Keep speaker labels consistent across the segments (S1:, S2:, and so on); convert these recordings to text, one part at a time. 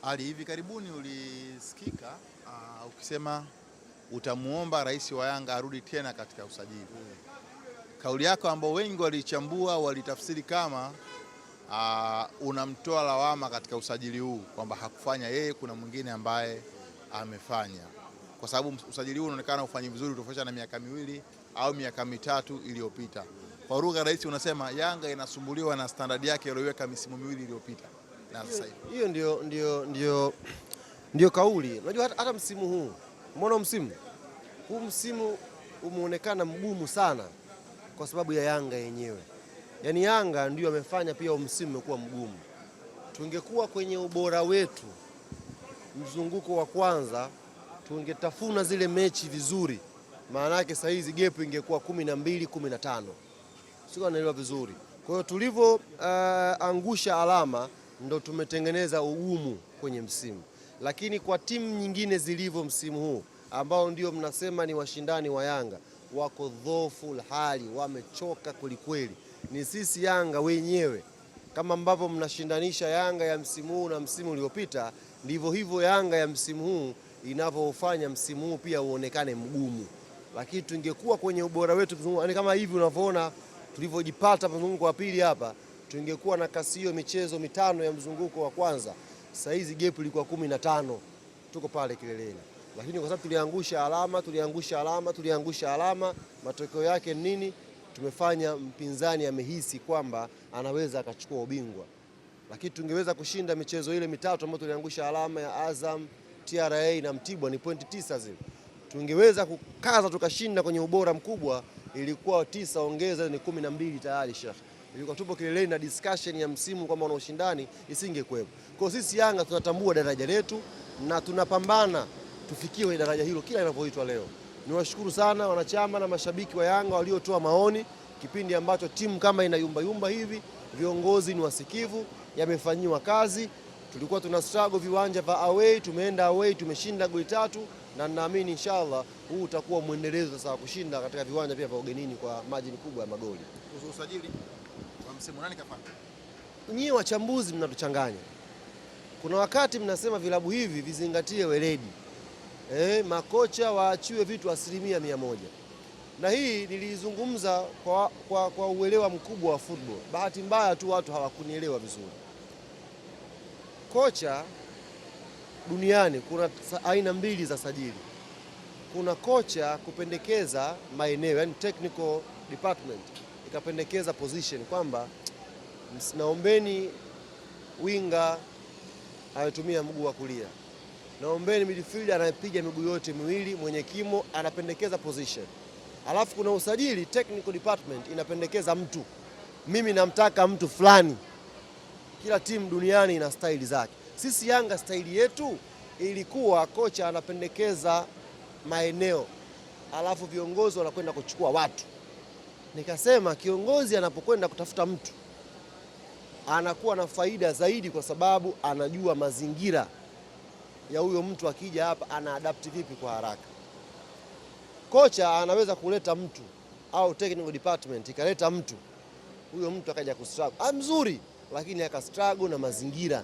S1: Ali, hivi karibuni ulisikika ukisema utamuomba rais wa Yanga arudi tena katika usajili. Kauli yako ambao wengi walichambua walitafsiri kama unamtoa lawama katika usajili huu kwamba hakufanya yeye, kuna mwingine ambaye amefanya, kwa sababu usajili huu unaonekana ufanyi vizuri tofauti na miaka miwili au miaka mitatu iliyopita. Kwa lugha rais unasema Yanga inasumbuliwa na standard yake iliyoweka misimu miwili iliyopita.
S2: Hiyo ndio kauli. Unajua hata msimu huu, umeona msimu umeonekana mgumu sana kwa sababu ya Yanga yenyewe. Yaani Yanga ndio amefanya pia msimu umekuwa mgumu. Tungekuwa kwenye ubora wetu mzunguko wa kwanza, tungetafuna zile mechi vizuri, maana yake saa hizi gap ingekuwa 12-15. Sio, naelewa vizuri. Kwa hiyo tulivyo angusha alama ndo tumetengeneza ugumu kwenye msimu. Lakini kwa timu nyingine zilivyo msimu huu ambao ndio mnasema ni washindani wa Yanga, wako dhaifu hali, wamechoka kwelikweli. Ni sisi Yanga wenyewe, kama ambavyo mnashindanisha Yanga ya msimu huu na msimu uliopita, ndivyo hivyo Yanga ya msimu huu inavyofanya msimu huu pia uonekane mgumu. Lakini tungekuwa kwenye ubora wetu, yani kama hivi unavyoona tulivyojipata mzunguko wa pili hapa, tungekuwa na kasi hiyo michezo mitano ya mzunguko wa kwanza, saa hizi gap ilikuwa 15, tuko pale kileleni. Lakini kwa sababu tuliangusha alama, matokeo yake nini? Tumefanya mpinzani amehisi kwamba anaweza akachukua ubingwa. Lakini tungeweza kushinda michezo ile mitatu ambayo tuliangusha alama ya Azam, TRA na Mtibwa, ni pointi 9 zile. Tungeweza kukaza tukashinda kwenye ubora mkubwa, ilikuwa 9 ongeza ni 12 tayari Sheikh. Ilikuwa tupo kileleni na discussion ya msimu kwamba una ushindani isingekuwepo. Kwa sisi Yanga tunatambua daraja letu na tunapambana tufikie kwenye daraja hilo kila inapoitwa leo. Niwashukuru sana wanachama na mashabiki wa Yanga waliotoa maoni kipindi ambacho timu kama ina yumba hivi. Viongozi ni wasikivu, yamefanyiwa kazi. Tulikuwa tuna struggle viwanja vya away, tumeenda away, tumeshinda goli 3 na naamini inshallah huu utakuwa muendelezo sasa wa kushinda katika viwanja pia vya ugenini kwa margin kubwa ya magoli.
S1: Kuhusu usajili wa msimu nani kafanya?
S2: Nyie wachambuzi mnatuchanganya. Kuna wakati mnasema vilabu hivi vizingatie weledi. Makocha waachiwe vitu 100%. Na hii nilizungumza kwa uelewa mkubwa wa football. Bahati mbaya tu watu hawakunielewa vizuri. Kocha duniani kuna aina mbili za sajili. Kuna kocha kupendekeza maeneo, yani technical department ikapendekeza position kwamba naombeni winga anatumia mguu wa kulia, naombeni midfielder anapiga miguu yote miwili, mwenye kimo anapendekeza position. Alafu kuna usajili technical department inapendekeza mtu, mimi namtaka mtu fulani. Kila timu duniani ina style zake. Sisi Yanga style yetu ilikuwa kocha anapendekeza maeneo, alafu viongozi wanakwenda kuchukua watu. Nikasema kiongozi anapokwenda kutafuta mtu anakuwa na faida zaidi, kwa sababu anajua mazingira ya huyo mtu, akija hapa ana adapt vipi kwa haraka. Kocha anaweza kuleta mtu au technical department ikaleta mtu, huyo mtu akaja kustruggle mzuri, lakini akastruggle na mazingira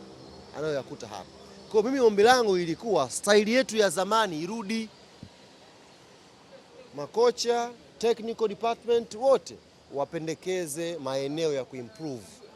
S2: anayoyakuta hapa. Kwa mimi ombi langu ilikuwa style yetu ya zamani irudi. Makocha, technical department wote wapendekeze maeneo ya kuimprove.